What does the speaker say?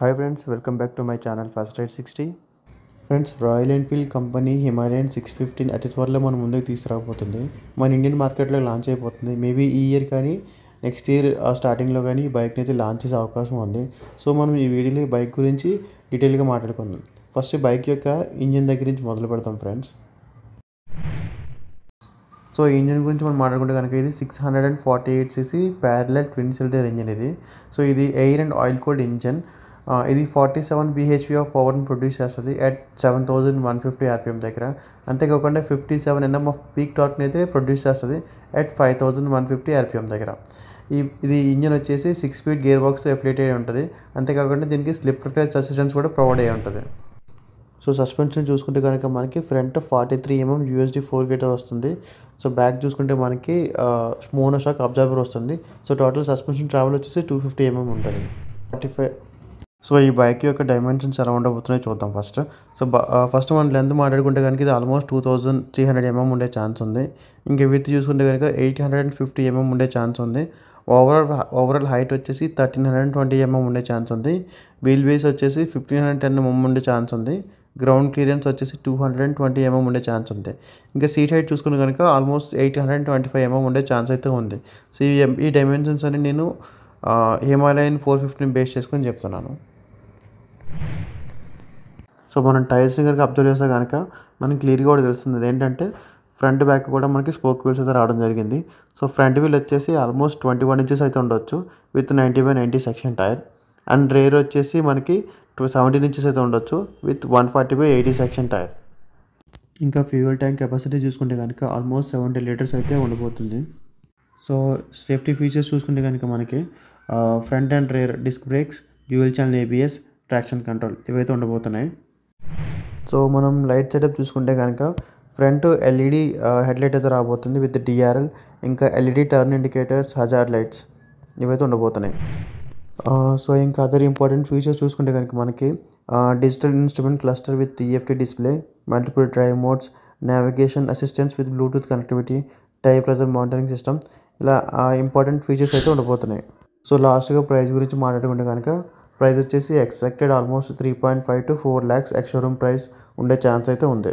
Hi friends, welcome back to my channel first ride 60. Friends, Royal Enfield company Himalayan 615 అతి త్వరలో మన ముందుకు తీసుకురాబోతుంది. మన ఇండియన్ మార్కెట్లో లాంచ్ అయిపోతుంది. మేబీ ఈ ఇయర్ కానీ నెక్స్ట్ ఇయర్ స్టార్టింగ్లో కానీ ఈ బైక్ని అయితే లాంచ్ చేసే అవకాశం ఉంది. సో మనం ఈ వీడియోలో ఈ బైక్ గురించి డీటెయిల్గా మాట్లాడుకుందాం. ఫస్ట్ బైక్ యొక్క ఇంజిన్ దగ్గర నుంచి మొదలు పెడతాం ఫ్రెండ్స్. సో ఈ ఇంజిన్ గురించి మనం మాట్లాడుకుంటే కనుక ఇది 648cc parallel twin cylinder engine ఇది. సో ఇది air and oil cooled engine. ఇది 47 bhp ఆఫ్ పవర్ని ప్రొడ్యూస్ చేస్తుంది అట్ 7150 rpm దగ్గర. అంతేకాకుండా 57 Nm ఆఫ్ పీక్ టార్క్ని అయితే ప్రొడ్యూస్ చేస్తుంది అట్ 5150 rpm దగ్గర. ఇది ఇంజిన్ వచ్చేసి 6-speed గేర్ బాక్స్తో ఎఫిలియేట్ అయి ఉంటుంది. అంతేకాకుండా దీనికి స్లిప్ క్లచ్ అసిస్టెన్స్ కూడా ప్రొవైడ్ అయ్యి ఉంటుంది. సో సస్పెన్షన్ చూసుకుంటే కనుక మనకి ఫ్రంట్ 43 mm USD 4 గేట్ వస్తుంది. సో బ్యాక్ చూసుకుంటే మనకి మోనోషాక్ అబ్జర్వర్ వస్తుంది. సో టోటల్ సస్పెన్షన్ ట్రావెల్ వచ్చేసి 250 mm ఉంటుంది. 45. సో ఈ బైక్ యొక్క డైమెన్షన్స్ ఎలా ఉండబోతున్నాయో చూద్దాం ఫస్ట్. సో ఫస్ట్ మనం లెంత్ మాట్లాడుకుంటే కనుక ఇది ఆల్మోస్ట్ 2300 mm ఉండే ఛాన్స్ ఉంది. ఇంకా విత్ చూసుకుంటే కనుక 850 mm ఉండే ఛాన్స్ ఉంది. ఓవరాల్ హైట్ వచ్చేసి 1320 mm ఉండే ఛాన్స్ ఉంది. వీల్ బేస్ వచ్చేసి 1510 mm ఉండే ఛాన్స్ ఉంది. గ్రౌండ్ క్లియరెన్స్ వచ్చేసి 220 mm ఉండే ఛాన్స్ ఉంది. ఇంకా సీట్ హైట్ చూసుకుంటే కనుక ఆల్మోస్ట్ 825 mm ఉండే ఛాన్స్ అయితే ఉంది. సో ఈ డైమెన్షన్స్ అని నేను హిమాలయన్ 450 బేస్ చేసుకొని చెప్తున్నాను. సో మనం టైర్స్ని కనుక అబ్జర్వ్ చేస్తే కనుక మనకి క్లియర్గా కూడా తెలుస్తుంది ఏంటంటే ఫ్రంట్ బ్యాక్ కూడా మనకి స్పోక్ వీల్స్ అయితే రావడం జరిగింది. సో ఫ్రంట్ వీల్ వచ్చేసి ఆల్మోస్ట్ 21 inches అయితే ఉండొచ్చు with 90/90 section tyre. And rear వచ్చేసి మనకి 17 inches అయితే ఉండొచ్చు విత్ 140/80 సెక్షన్ టైర్. ఇంకా ఫ్యూయల్ ట్యాంక్ కెపాసిటీ చూసుకుంటే కనుక ఆల్మోస్ట్ 70 liters అయితే ఉండబోతుంది. సో సేఫ్టీ ఫీచర్స్ చూసుకుంటే కనుక మనకి front and rear disc brakes, dual channel ABS, traction control ఇవైతే ఉండబోతున్నాయి. సో మనం లైట్ సెటప్ చూసుకుంటే కనుక ఫ్రంట్ LED హెడ్లైట్ అయితే రాబోతుంది విత్ DRL. ఇంకా LED turn indicators, hazard lights ఇవైతే ఉండబోతున్నాయి. సో ఇంకా అదర్ ఇంపార్టెంట్ ఫీచర్స్ చూసుకుంటే కనుక మనకి digital instrument cluster with TFT display, multiple drive modes, navigation assistance with Bluetooth connectivity, tyre pressure monitoring system ఇలా ఇంపార్టెంట్ ఫీచర్స్ అయితే ఉండబోతున్నాయి. సో లాస్ట్గా ప్రైస్ గురించి మాట్లాడుకుంటే కనుక ప్రైస్ వచ్చేసి expected almost 3.5 to 4 lakhs ex showroom price ఉండే ఛాన్స్ అయితే ఉంది.